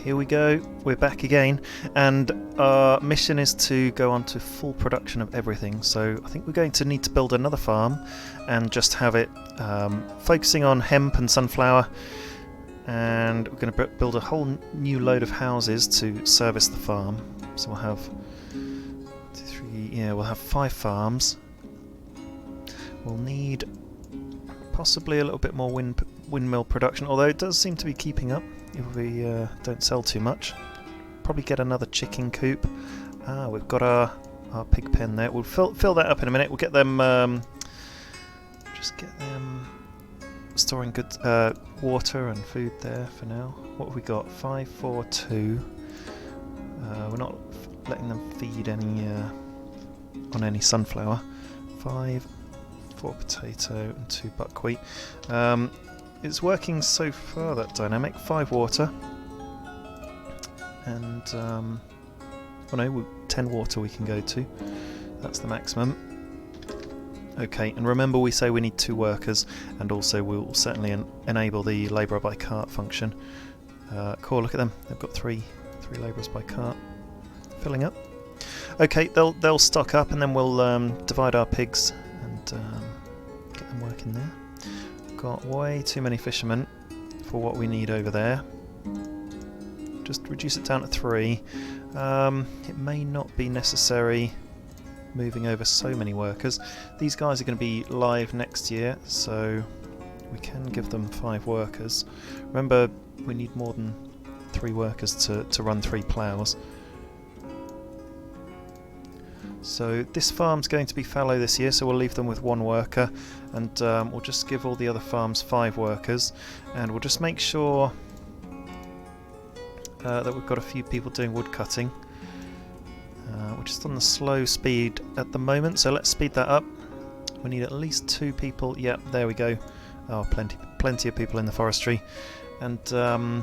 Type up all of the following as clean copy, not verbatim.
here we go, we're back again, and our mission is to go on to full production of everything. So I think we're going to need to build another farm and just have it focusing on hemp and sunflower, and we're going to build a whole new load of houses to service the farm. So we'll have we'll have 5 farms. We'll need possibly a little bit more windmill production, although it does seem to be keeping up if we don't sell too much. Probably get another chicken coop. We've got our pig pen there. We'll fill that up in a minute. We'll get them just get them storing good water and food there for now. What have we got? 5, 4, 2. We're not letting them feed any on any sunflower. 5, 4 potato and 2 buckwheat. It's working so far, that dynamic. 5 water and 10 water we can go to. That's the maximum. Okay, and remember we say we need 2 workers, and also we'll certainly enable the labourer by cart function. Cool, look at them. They've got 3 labourers by cart filling up. Okay, they'll stock up, and then we'll divide our pigs and get them working there. Got way too many fishermen for what we need over there. Just reduce it down to 3. It may not be necessary moving over so many workers. These guys are going to be live next year, so we can give them 5 workers. Remember, we need more than 3 workers to run 3 ploughs. So this farm's going to be fallow this year, so we'll leave them with 1 worker, and we'll just give all the other farms 5 workers, and we'll just make sure that we've got a few people doing wood cutting. We're just on the slow speed at the moment, so let's speed that up. We need at least 2 people. Yep, there we go. Oh, plenty of people in the forestry. And how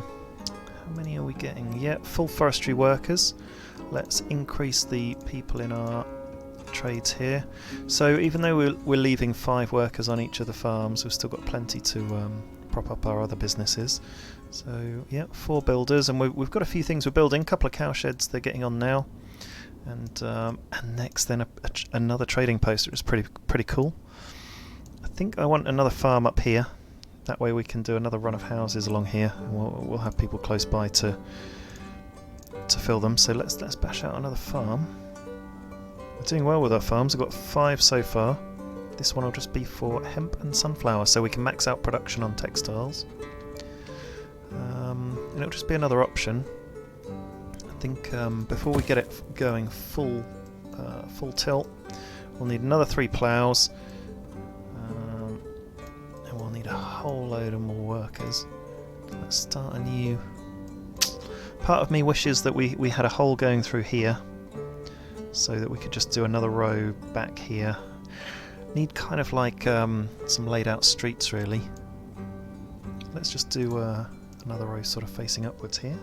many are we getting? Yeah, full forestry workers. Let's increase the people in our trades here. So even though we're leaving 5 workers on each of the farms, we've still got plenty to prop up our other businesses. So yeah, 4 builders, and we've got a few things we're building. A couple of cow sheds they're getting on now, and next then another trading post. It's pretty cool. I think I want another farm up here. That way we can do another run of houses along here, and we'll have people close by to fill them. So let's bash out another farm. We're doing well with our farms. We've got 5 so far. This one will just be for hemp and sunflower, so we can max out production on textiles. And it'll just be another option. I think before we get it going full tilt, we'll need another 3 ploughs, and we'll need a whole load of more workers. Let's start a new. Part of me wishes that we had a hole going through here, so that we could just do another row back here. Need kind of like some laid out streets really. Let's just do another row sort of facing upwards here.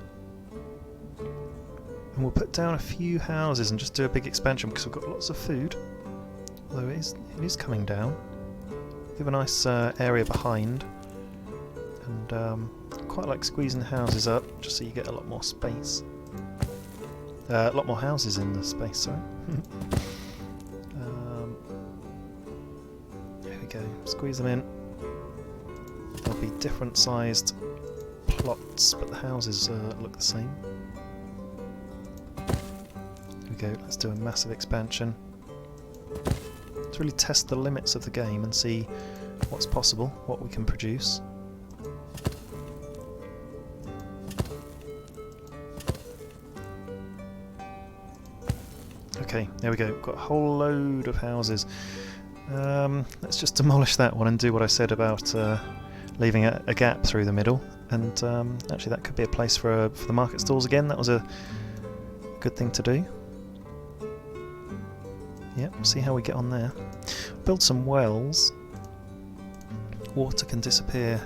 And we'll put down a few houses and just do a big expansion because we've got lots of food. Although it is coming down. We have a nice area behind. And quite like squeezing the houses up just so you get a lot more space. A lot more houses in the space, sorry. There we go, squeeze them in. There'll be different sized plots, but the houses look the same. There we go, let's do a massive expansion. To really test the limits of the game and see what's possible, what we can produce. Okay, there we go. Got a whole load of houses. Let's just demolish that one and do what I said about leaving a gap through the middle. And actually, that could be a place for the market stalls again. That was a good thing to do. Yep, see how we get on there. Build some wells. Water can disappear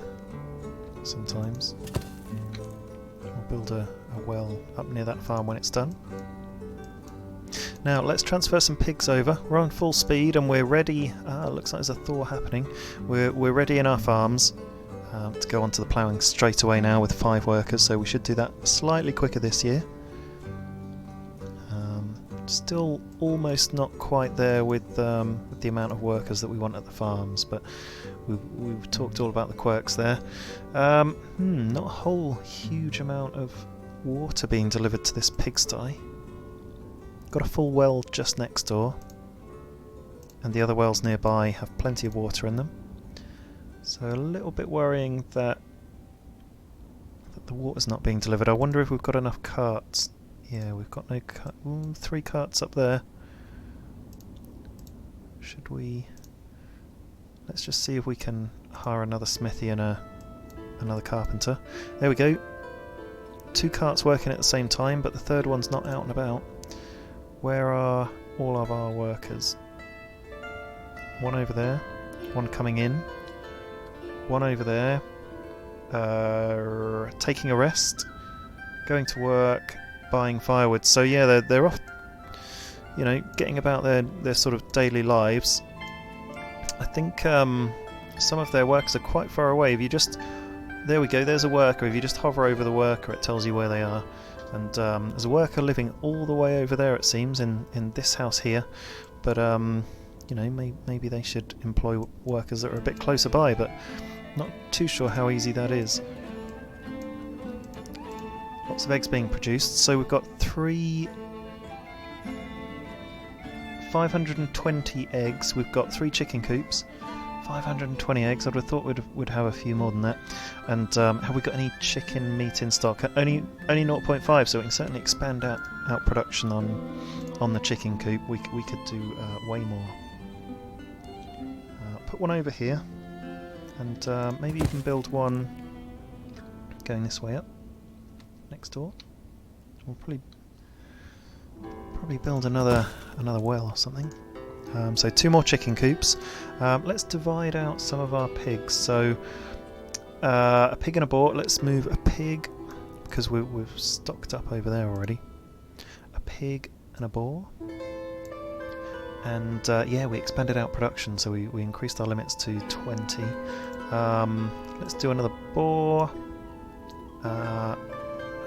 sometimes. I'll build a well up near that farm when it's done. Now let's transfer some pigs over. We're on full speed and we're ready. Looks like there's a thaw happening. We're ready in our farms. to go onto the ploughing straight away now with 5 workers, so we should do that slightly quicker this year. Still almost not quite there with the amount of workers that we want at the farms, but we've talked all about the quirks there. Not a whole huge amount of water being delivered to this pigsty. Got a full well just next door, and the other wells nearby have plenty of water in them. So a little bit worrying that the water's not being delivered. I wonder if we've got enough carts. Yeah, we've got no 3 carts up there. Should we... Let's just see if we can hire another smithy and another carpenter. There we go. 2 carts working at the same time, but the third one's not out and about. Where are all of our workers? One over there. One coming in. One over there. Taking a rest. Going to work. Buying firewood. So yeah, they're off, you know, getting about their sort of daily lives. I think some of their workers are quite far away. If you just, there we go, there's a worker. If you just hover over the worker, it tells you where they are. And there's a worker living all the way over there, it seems, in this house here. But you know, maybe they should employ workers that are a bit closer by, but not too sure how easy that is. Lots of eggs being produced, so we've got 520 eggs. We've got 3 chicken coops, 520 eggs. I'd have thought we'd have a few more than that. And have we got any chicken meat in stock? Only 0.5, so we can certainly expand out production on the chicken coop. We could do way more. Put one over here, and maybe even build one going this way up. Next door. We'll probably build another well or something. So 2 more chicken coops. Let's divide out some of our pigs. So a pig and a boar. Let's move a pig because we've stocked up over there already. A pig and a boar. And yeah, we expanded out production, so we increased our limits to 20. Let's do another boar.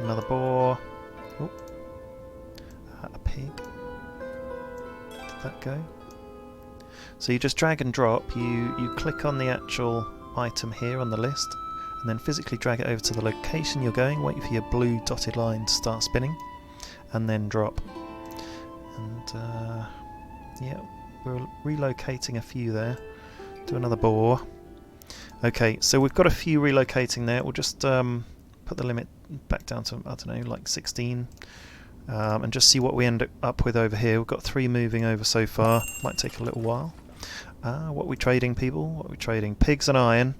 Another boar. Oh. A pig. Did that go? So you just drag and drop. You click on the actual item here on the list, and then physically drag it over to the location you're going. Wait for your blue dotted line to start spinning, and then drop. And yeah, we're relocating a few there. Do another boar. Okay, so we've got a few relocating there. We'll just put the limit back down to, I don't know, like 16, and just see what we end up with over here. We've got 3 moving over so far. Might take a little while. What are we trading, people? What are we trading? Pigs and iron,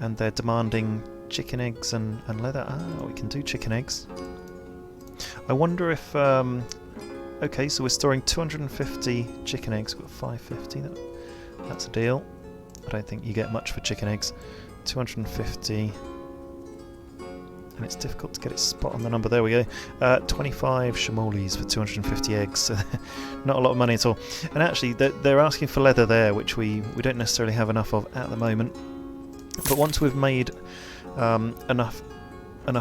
and they're demanding chicken eggs and leather. We can do chicken eggs. I wonder if okay, so we're storing 250 chicken eggs. We've got 550. That's a deal. I don't think you get much for chicken eggs. 250. And it's difficult to get it spot on the number. There we go. 25 shimolis for 250 eggs. So not a lot of money at all. And actually, they're asking for leather there, which we don't necessarily have enough of at the moment. But once we've made enough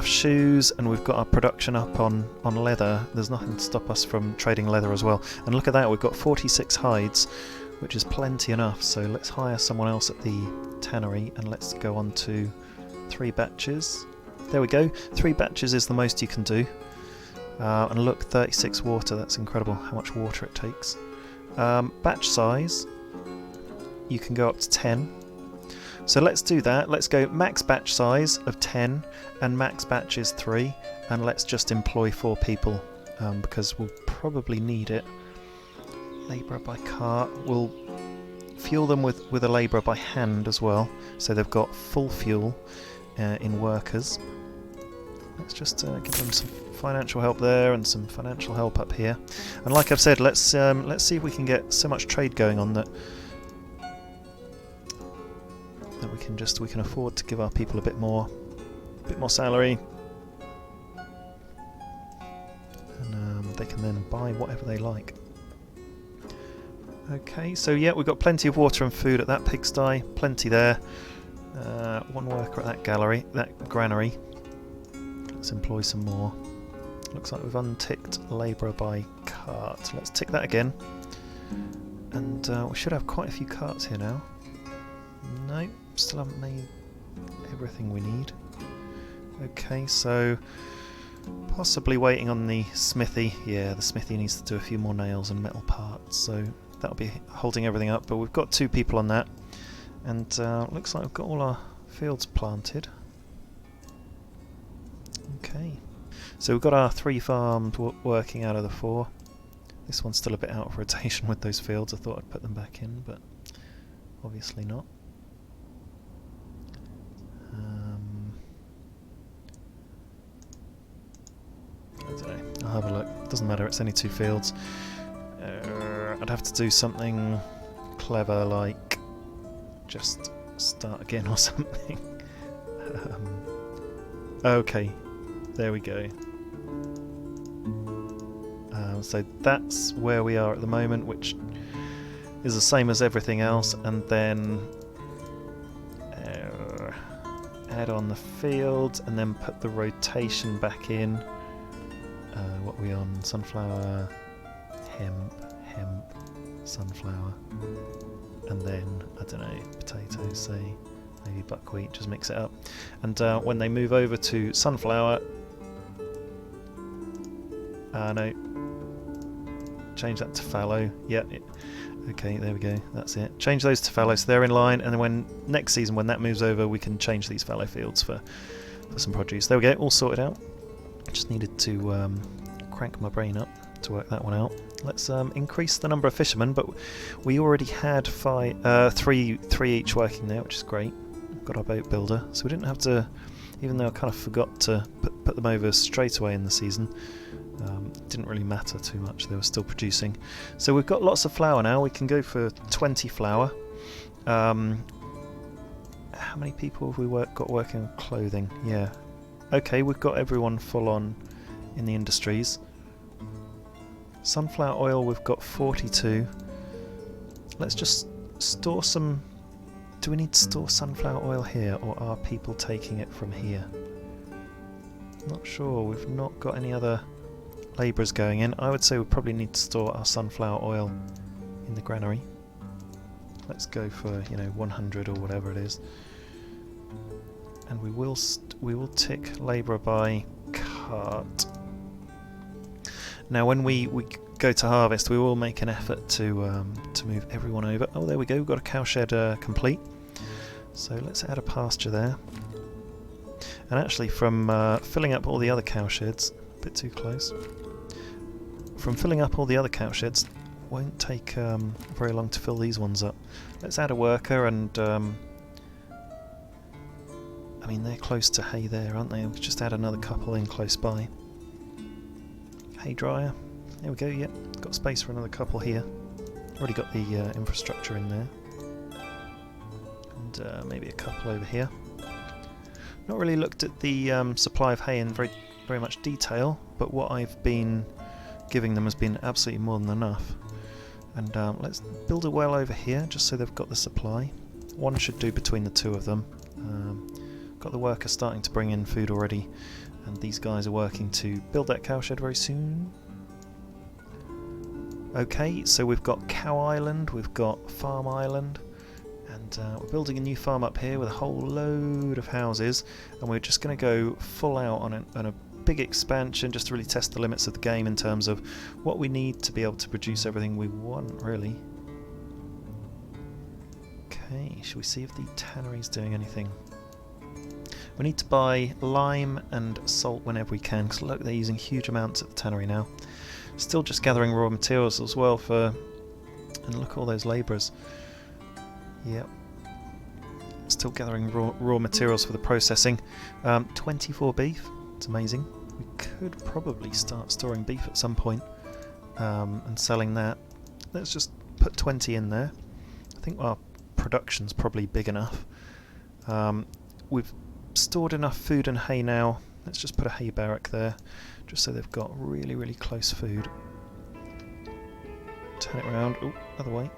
shoes and we've got our production up on leather, there's nothing to stop us from trading leather as well. And look at that, we've got 46 hides, which is plenty enough. So let's hire someone else at the tannery, and let's go on to 3 batches. There we go, 3 batches is the most you can do. And look, 36 water, that's incredible how much water it takes. Batch size, you can go up to 10. So let's do that. Let's go max batch size of 10 and max batch is 3, and let's just employ 4 people because we'll probably need it. Labourer by cart. We'll fuel them with a labourer by hand as well, so they've got full fuel in workers. Let's just give them some financial help there and some financial help up here. And like I've said, let's see if we can get so much trade going on that we can afford to give our people a bit more salary, and they can then buy whatever they like. Okay, so yeah, we've got plenty of water and food at that pigsty, plenty there. One worker at that granary. Let's employ some more. Looks like we've unticked labourer by cart. Let's tick that again. And we should have quite a few carts here now. No, still haven't made everything we need. Okay, so possibly waiting on the smithy. Yeah, the smithy needs to do a few more nails and metal parts, so that'll be holding everything up. But we've got 2 people on that, and looks like we've got all our fields planted. Okay, so we've got our 3 farms working out of the 4. This one's still a bit out of rotation with those fields. I thought I'd put them back in, but obviously not. I don't know. I'll have a look. Doesn't matter, it's only 2 fields. I'd have to do something clever like just start again or something. Okay, there we go. So that's where we are at the moment, which is the same as everything else, and then add on the fields and then put the rotation back in. What are we on? Sunflower, hemp, sunflower, and then, I don't know, potatoes, say, maybe buckwheat, just mix it up. And when they move over to sunflower, no, change that to fallow. Yep. Okay, there we go. That's it. Change those to fallow so they're in line, and then when next season, when that moves over, we can change these fallow fields for some produce. There we go. All sorted out. Just needed to crank my brain up to work that one out. Let's increase the number of fishermen, but we already had 3 each working there, which is great. We've got our boat builder, so we didn't have to, even though I kind of forgot to put them over straight away in the season. It didn't really matter too much, they were still producing. So we've got lots of flour now, we can go for 20 flour. How many people have we got working on clothing? Yeah. Okay, we've got everyone full on in the industries. Sunflower oil, we've got 42. Let's just store some... Do we need to store sunflower oil here, or are people taking it from here? Not sure, we've not got any other labourers going in. I would say we probably need to store our sunflower oil in the granary. Let's go for, 100 or whatever it is. And we will tick labourer by cart. Now when we go to harvest, we will make an effort to move everyone over. Oh, there we go, we've got a cowshed complete. So let's add a pasture there. And actually from filling up all the other cowsheds, a bit too close, from filling up all the other cowsheds, won't take very long to fill these ones up. Let's add a worker, and I mean, they're close to hay there, aren't they? We'll just add another couple in close by. Hay dryer, there we go, yep, got space for another couple here. Already got the infrastructure in there. And maybe a couple over here. Not really looked at the supply of hay in very much detail, but what I've been giving them has been absolutely more than enough. And let's build a well over here, just so they've got the supply. One should do between the 2 of them. Got the workers starting to bring in food already, and these guys are working to build that cowshed very soon. Okay, so we've got Cow Island, we've got Farm Island, and we're building a new farm up here with a whole load of houses, and we're just going to go full out on a big expansion just to really test the limits of the game in terms of what we need to be able to produce everything we want, really. Okay, shall we see if the tannery's doing anything? We need to buy lime and salt whenever we can, because look, they're using huge amounts at the tannery now. Still just gathering raw materials as well for... And look at all those labourers. Yep. Still gathering raw materials for the processing. 24 beef. It's amazing. We could probably start storing beef at some point and selling that. Let's just put 20 in there. I think our production's probably big enough. We've stored enough food and hay now. Let's just put a hay barrack there, just so they've got really, really close food. Turn it around. Oh, other way.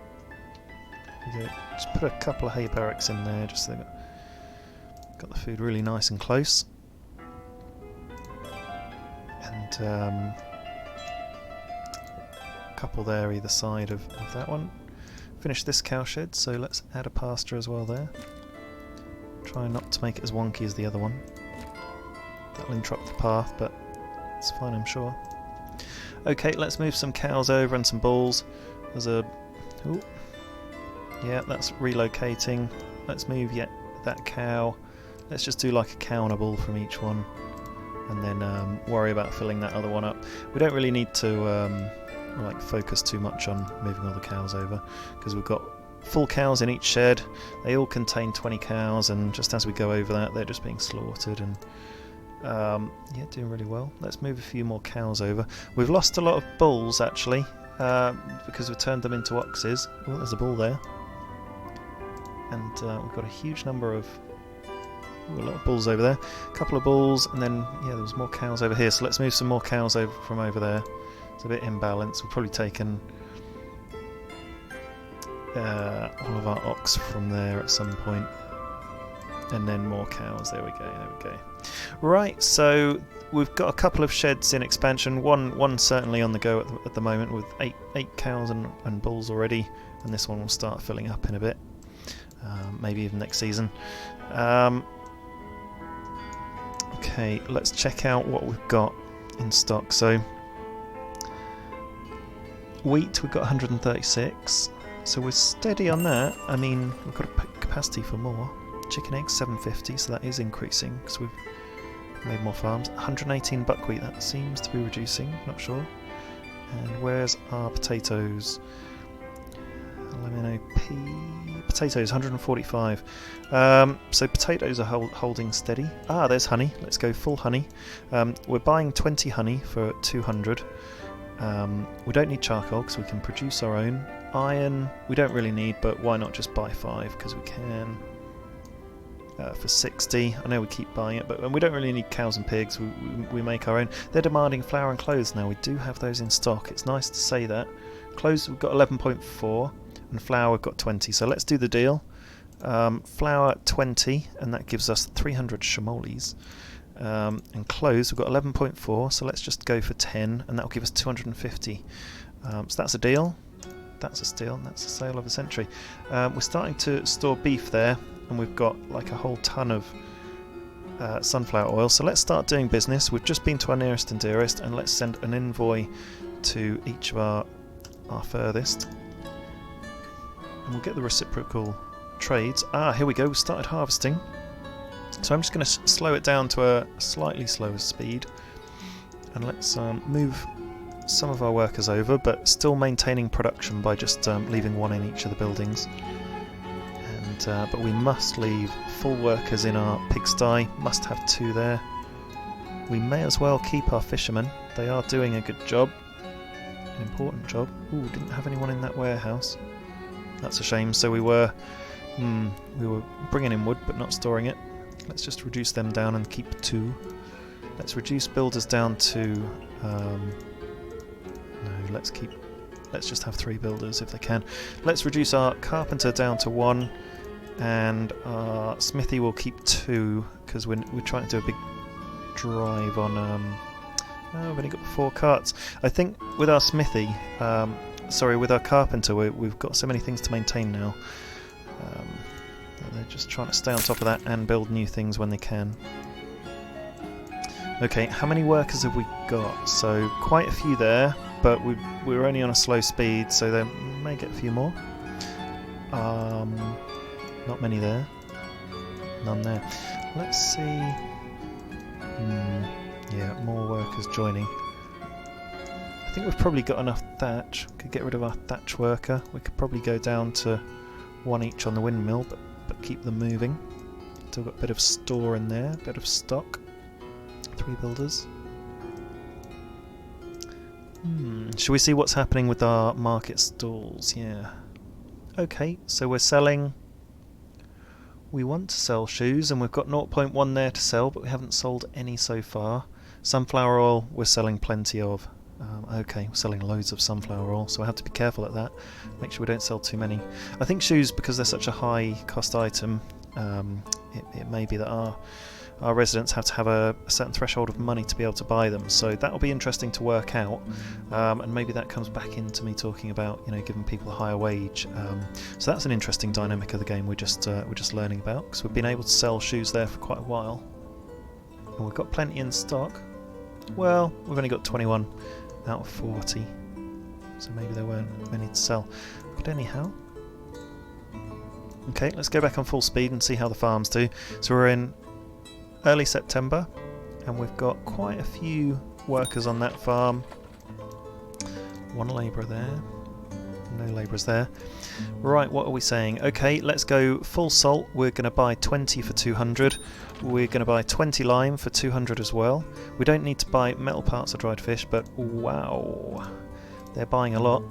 Just put a couple of hay barracks in there, just so they've got Got the food really nice and close. And a couple there either side of that one. Finish this cowshed, so let's add a pasture as well there. Try not to make it as wonky as the other one. That'll interrupt the path, but it's fine, I'm sure. Okay, let's move some cows over and some bulls. There's a... Ooh. Yeah, that's relocating. Let's move that cow. Let's just do like a cow and a bull from each one, and then worry about filling that other one up. We don't really need to like focus too much on moving all the cows over, because we've got full cows in each shed. They all contain 20 cows, and just as we go over that, they're just being slaughtered. And yeah, doing really well. Let's move a few more cows over. We've lost a lot of bulls actually, because we've turned them into oxes. Oh, there's a bull there. And we've got a huge number of... Ooh, a lot of bulls over there. A couple of bulls, and then, yeah, there was more cows over here. So let's move some more cows over from over there. It's a bit imbalanced. We've probably taken all of our ox from there at some point. And then more cows. There we go, there we go. Right, so we've got a couple of sheds in expansion. One certainly on the go at the moment, with eight cows and bulls already. And this one will start filling up in a bit. Maybe even next season. Okay, let's check out what we've got in stock. So wheat, we've got 136, so we're steady on that. I mean, we've got a capacity for more. Chicken eggs 750, so that is increasing because we've made more farms. 118 buckwheat, that seems to be reducing, not sure. And where's our potatoes? Potatoes 145. So potatoes are holding steady. Ah, there's honey. Let's go full honey. We're buying 20 honey for 200. We don't need charcoal because we can produce our own. Iron we don't really need, but why not just buy 5 because we can. For 60. I know we keep buying it, but we don't really need cows and pigs. We make our own. They're demanding flour and clothes now. We do have those in stock. It's nice to say that. Clothes we've got 11.4. And flour we've got 20, so let's do the deal. Flour 20, and that gives us 300 shamolis. And clothes we've got 11.4, so let's just go for 10, and that'll give us 250. So that's a deal. That's a steal. That's a sale of the century. We're starting to store beef there, and we've got like a whole ton of sunflower oil. So let's start doing business. We've just been to our nearest and dearest, and let's send an envoy to each of our furthest. And we'll get the reciprocal trades. Ah, here we go. We started harvesting. So I'm just going to slow it down to a slightly slower speed. And let's move some of our workers over, but still maintaining production by just leaving one in each of the buildings. And but we must leave full workers in our pigsty. Must have 2 there. We may as well keep our fishermen. They are doing a good job. An important job. Ooh, didn't have anyone in that warehouse. That's a shame. So we were bringing in wood but not storing it. Let's just reduce them down and keep 2. Let's reduce builders down to no, let's just have 3 builders if they can. Let's reduce our carpenter down to 1, and our smithy will keep 2 because we're trying to do a big drive on oh, we've only got 4 carts. I think with our smithy, with our carpenter, we've got so many things to maintain now. They're just trying to stay on top of that and build new things when they can. Okay, how many workers have we got? So quite a few there, but we're only on a slow speed, so they may get a few more. Not many there. None there. Let's see. Yeah, more workers joining. I think we've probably got enough thatch. Could get rid of our thatch worker. We could probably go down to 1 each on the windmill, but keep them moving. Still got a bit of store in there, a bit of stock. 3 builders. Shall we see what's happening with our market stalls? Yeah. Okay, so we're selling. We want to sell shoes, and we've got 0.1 there to sell, but we haven't sold any so far. Sunflower oil, we're selling plenty of. Okay, we're selling loads of sunflower oil, so I have to be careful at that. Make sure we don't sell too many. I think shoes, because they're such a high cost item, it may be that our residents have to have a certain threshold of money to be able to buy them. So that will be interesting to work out, and maybe that comes back into me talking about, you know, giving people a higher wage. So that's an interesting dynamic of the game we're just learning about, because we've been able to sell shoes there for quite a while, and we've got plenty in stock. Well, we've only got 21 out of 40, so maybe there weren't many to sell. But anyhow, okay, let's go back on full speed and see how the farms do. So we're in early September, and we've got quite a few workers on that farm. One labourer there, no labourers there. Right, what are we saying? Okay, let's go full salt. We're going to buy 20 for 200. We're going to buy 20 lime for 200 as well. We don't need to buy metal parts or dried fish, but wow, they're buying a lot.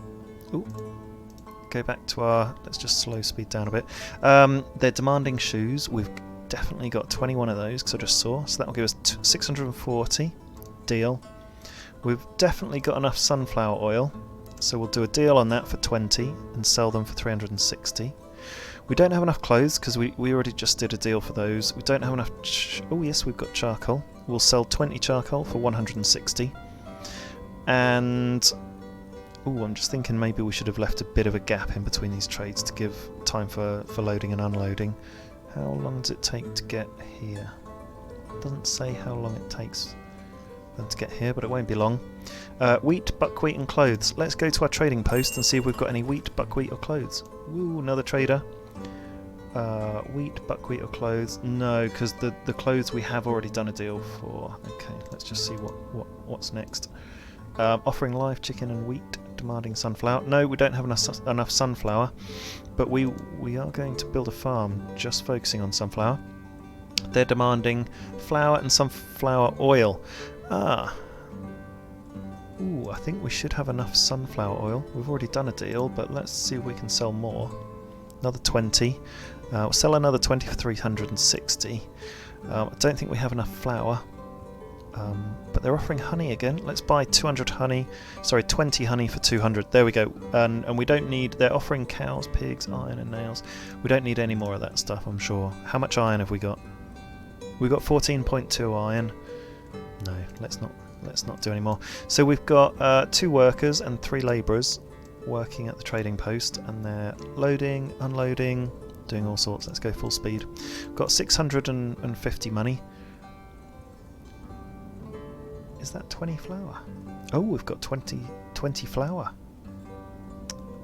Ooh. Go back to our, let's just slow speed down a bit. They're demanding shoes. We've definitely got 21 of those, because I just saw, so that'll give us 640. Deal. We've definitely got enough sunflower oil, so we'll do a deal on that for 20 and sell them for 360. We don't have enough clothes, because we already just did a deal for those. We don't have enough oh yes, we've got charcoal. We'll sell 20 charcoal for 160. And ooh, I'm just thinking maybe we should have left a bit of a gap in between these trades to give time for loading and unloading. How long does it take to get here? It doesn't say how long it takes them to get here, but it won't be long. Wheat, buckwheat and clothes. Let's go to our trading post and see if we've got any wheat, buckwheat or clothes. Ooh, another trader. Wheat, buckwheat or clothes? No, because the clothes we have already done a deal for. Okay, let's just see what's next. Offering live chicken and wheat, demanding sunflower. No, we don't have enough sunflower, but we are going to build a farm just focusing on sunflower. They're demanding flour and sunflower oil. Ah. Ooh, I think we should have enough sunflower oil. We've already done a deal, but let's see if we can sell more. Another 20. We'll sell another 20 for 360. I don't think we have enough flour. But they're offering honey again. Let's buy 200 honey. Sorry, 20 honey for 200. There we go. And we don't need... They're offering cows, pigs, iron and nails. We don't need any more of that stuff, I'm sure. How much iron have we got? We've got 14.2 iron. No, let's not do any more. So we've got 2 workers and 3 labourers working at the trading post, and they're loading, unloading, doing all sorts. Let's go full speed. We've got 650 money. Is that 20 flour? Oh, we've got 20 flour.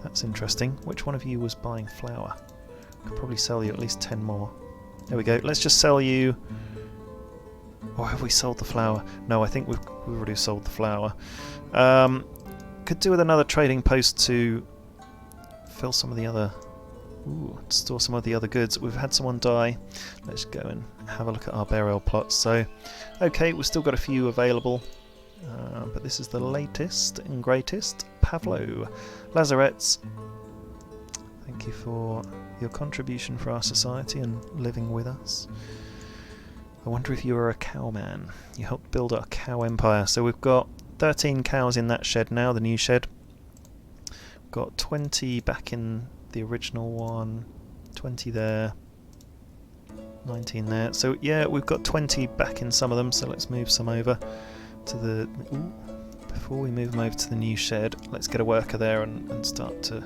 That's interesting. Which one of you was buying flour? Could probably sell you at least 10 more. There we go. Let's just sell you... Or have we sold the flour? No, I think we've already sold the flour. Could do with another trading post to fill some of the other... Ooh, store some of the other goods. We've had someone die. Let's go and have a look at our burial plots. So, okay, we've still got a few available, but this is the latest and greatest. Pavlo Lazaretz, thank you for your contribution for our society and living with us. I wonder if you were a cowman. You helped build our cow empire. So we've got 13 cows in that shed now, the new shed. We've got 20 back in the original one, 20 there, 19 there. So yeah, we've got 20 back in some of them, so let's move some over to the... Ooh, before we move them over to the new shed, let's get a worker there and start to...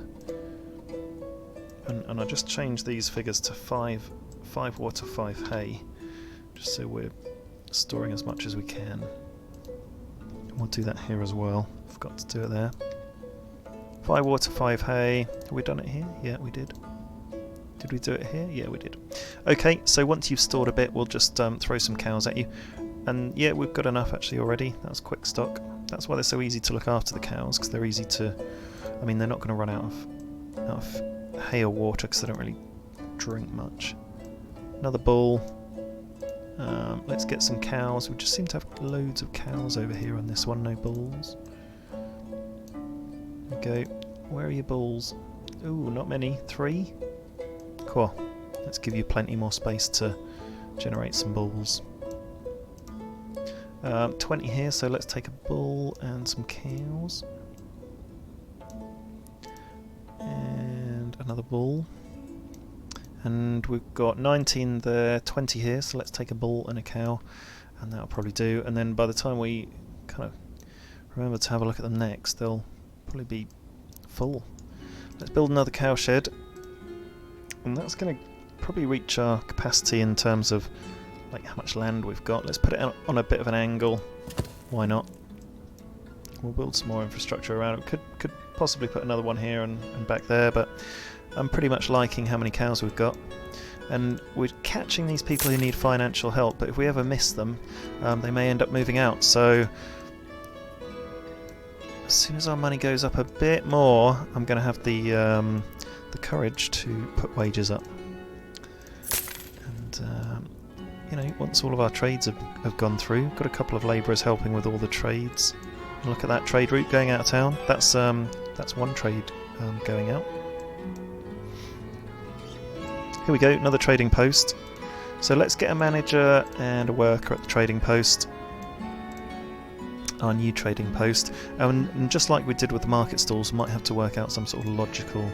And I just changed these figures to 5 water, 5 hay, just so we're storing as much as we can. And we'll do that here as well. Forgot to do it there. 5 water, 5 hay. Have we done it here? Yeah, we did. Did we do it here? Yeah, we did. Okay, so once you've stored a bit, we'll just throw some cows at you. And yeah, we've got enough actually already. That's quick stock. That's why they're so easy to look after, the cows, because they're easy to... I mean, they're not going to run out of hay or water because they don't really drink much. Another bull. Let's get some cows. We just seem to have loads of cows over here on this one. No bulls. Go. Where are your bulls? Ooh, not many. 3? Cool. Let's give you plenty more space to generate some bulls. 20 here, so let's take a bull and some cows. And another bull. and we've got 19 there, 20 here, so let's take a bull and a cow, and that'll probably do. And then by the time we kind of remember to have a look at them next, they'll probably be full. Let's build another cow shed, and that's going to probably reach our capacity in terms of like how much land we've got. Let's put it on a bit of an angle. Why not? We'll build some more infrastructure around it. Could possibly put another one here and back there, but I'm pretty much liking how many cows we've got. And we're catching these people who need financial help, but if we ever miss them, they may end up moving out. So as soon as our money goes up a bit more, I'm going to have the courage to put wages up. And you know, once all of our trades have gone through, we've got a couple of labourers helping with all the trades. Look at that trade route going out of town. That's one trade going out. Here we go, another trading post. So let's get a manager and a worker at the trading post. Our new trading post. And just like we did with the market stalls, we might have to work out some sort of logical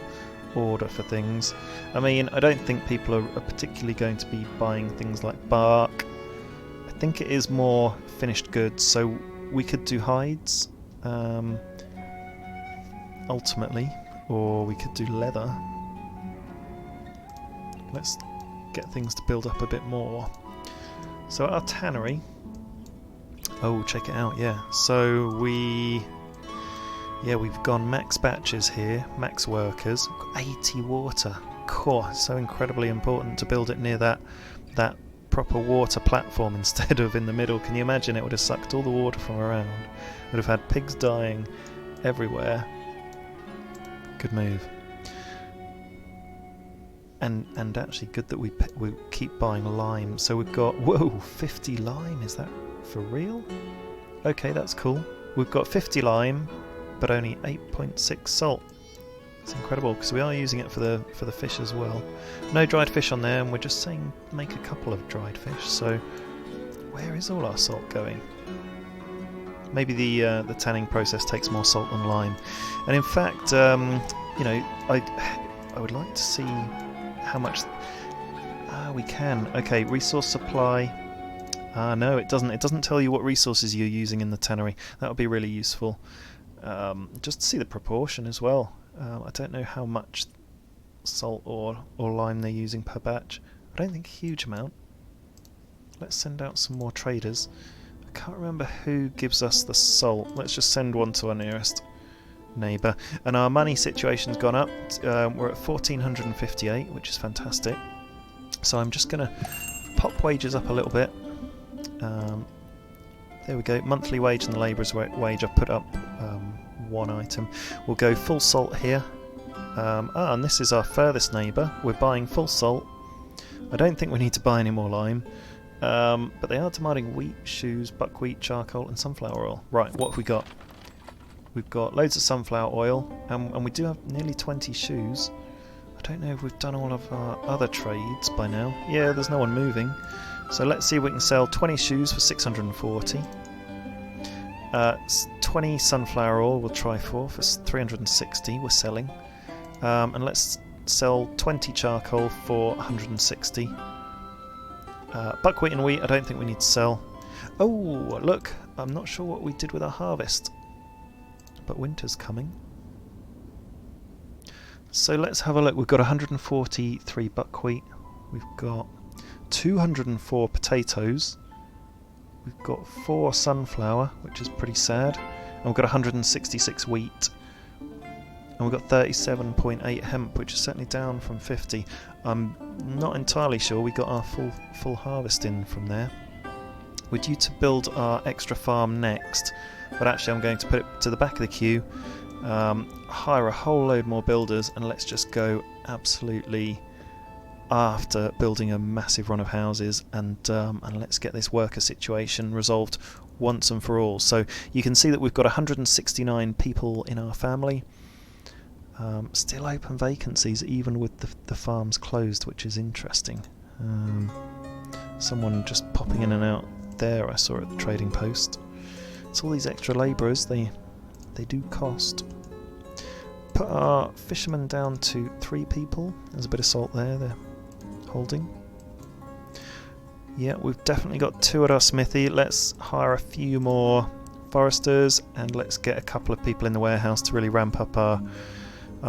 order for things. I mean, I don't think people are particularly going to be buying things like bark. I think it is more finished goods, so we could do hides ultimately, or we could do leather. Let's get things to build up a bit more. So our tannery, oh, check it out, yeah. So we've gone max batches here, max workers, 80 water. Cool, so incredibly important to build it near that proper water platform instead of in the middle. Can you imagine? It would have sucked all the water from around. Would have had pigs dying everywhere. Good move. And actually good that we keep buying lime. So we've got, whoa, 50 lime, is that for real? Okay, that's cool. We've got 50 lime, but only 8.6 salt. It's incredible, because we are using it for the fish as well. No dried fish on there, and we're just saying make a couple of dried fish. So where is all our salt going? Maybe the tanning process takes more salt than lime. And in fact, you know, I would like to see how much. We can. Okay, resource supply. No, it doesn't. It doesn't tell you what resources you're using in the tannery. That would be really useful. Just to see the proportion as well. I don't know how much salt or lime they're using per batch. I don't think a huge amount. Let's send out some more traders. I can't remember who gives us the salt. Let's just send one to our nearest neighbour. And our money situation's gone up. We're at 1,458, which is fantastic. So I'm just going to pop wages up a little bit. There we go. Monthly wage and the labourer's wage. I've put up one item. We'll go full salt here. And this is our furthest neighbour. We're buying full salt. I don't think we need to buy any more lime. But they are demanding wheat, shoes, buckwheat, charcoal and sunflower oil. Right, what have we got? We've got loads of sunflower oil, and we do have nearly 20 shoes. I don't know if we've done all of our other trades by now. Yeah, there's no one moving. So let's see if we can sell 20 shoes for 640. 20 sunflower oil we'll try for 360, we're selling. And let's sell 20 charcoal for 160. Buckwheat and wheat I don't think we need to sell. Oh, look, I'm not sure what we did with our harvest. But winter's coming. So let's have a look. We've got 143 buckwheat. We've got 204 potatoes. We've got 4 sunflower, which is pretty sad. And we've got 166 wheat. And we've got 37.8 hemp, which is certainly down from 50. I'm not entirely sure we got our full harvest in from there. We're due to build our extra farm next, but actually I'm going to put it to the back of the queue, hire a whole load more builders, and let's just go absolutely after building a massive run of houses, and let's get this worker situation resolved once and for all. So you can see that we've got 169 people in our family. Still open vacancies even with the farms closed, which is interesting. Someone just popping in and out there I saw at the trading post. It's all these extra labourers, they do cost. Put our fishermen down to 3 people. There's a bit of salt there. They're holding. Yeah, we've definitely got 2 at our smithy. Let's hire a few more foresters and let's get a couple of people in the warehouse to really ramp up our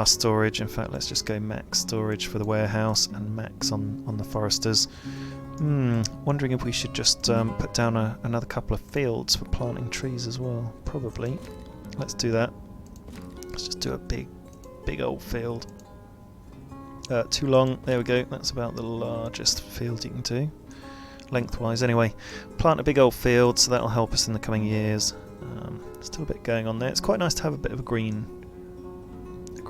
storage. In fact, let's just go max storage for the warehouse and max on the foresters. Wondering if we should just put down another couple of fields for planting trees as well. Probably. Let's do that. Let's just do a big old field. Too long. There we go. That's about the largest field you can do. Lengthwise anyway. Plant a big old field, so that'll help us in the coming years. Still a bit going on there. It's quite nice to have a bit of a green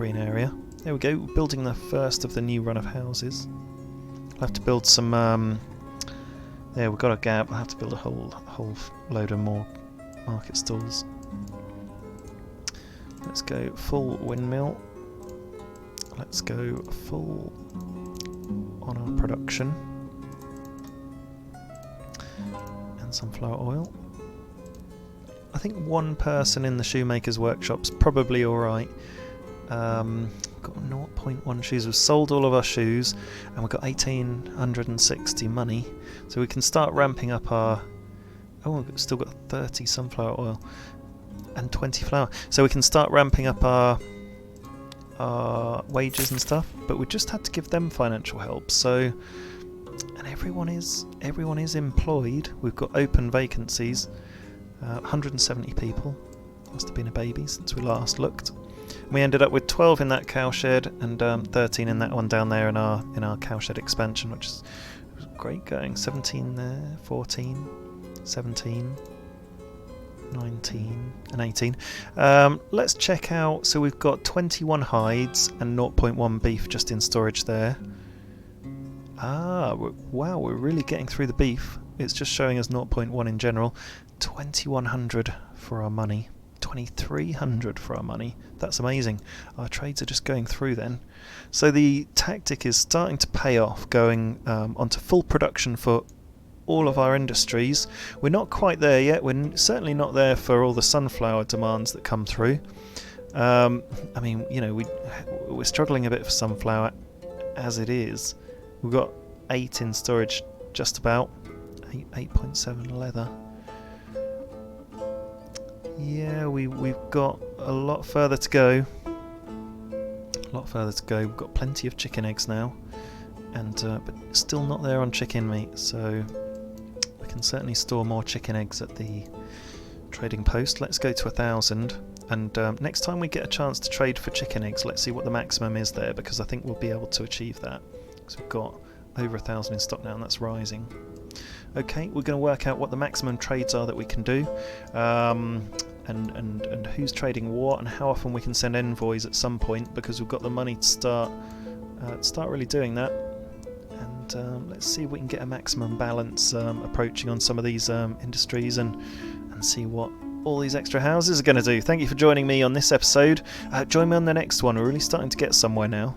area. There we go, building the first of the new run of houses. I'll have to build some there, we've got a gap. I'll have to build a whole load of more market stalls. Let's go full windmill. Let's go full on our production. And sunflower oil. I think 1 person in the shoemaker's workshop's probably alright. Got 0.1 shoes. We've sold all of our shoes and we've got 1,860 money. So we can start ramping up our... Oh, we've still got 30 sunflower oil and 20 flour. So we can start ramping up our wages and stuff, but we just had to give them financial help. So, and everyone is employed. We've got open vacancies. 170 people. Must have been a baby since we last looked. We ended up with 12 in that cowshed and 13 in that one down there in our cowshed expansion, which is great going. 17 there, 14, 17, 19 and 18. Let's check out. So we've got 21 hides and 0.1 beef just in storage there. Wow, we're really getting through the beef. It's just showing us 0.1 in general. 2,100 for our money. 2,300 for our money. That's amazing. Our trades are just going through then. So the tactic is starting to pay off, going onto full production for all of our industries. We're not quite there yet. We're certainly not there for all the sunflower demands that come through. I mean, you know, we're struggling a bit for sunflower as it is. We've got 8 in storage, just about. 8.7 leather. Yeah, we've got a lot further to go. We've got plenty of chicken eggs now, and but still not there on chicken meat. So we can certainly store more chicken eggs at the trading post. Let's go to 1,000, and next time we get a chance to trade for chicken eggs, let's see what the maximum is there, because I think we'll be able to achieve that. Because we've got over 1,000 in stock now, and that's rising. Okay, we're going to work out what the maximum trades are that we can do, and who's trading what, and how often we can send envoys at some point, because we've got the money to start really doing that. And let's see if we can get a maximum balance approaching on some of these industries, and see what all these extra houses are going to do. Thank you for joining me on this episode. Join me on the next one. We're really starting to get somewhere now.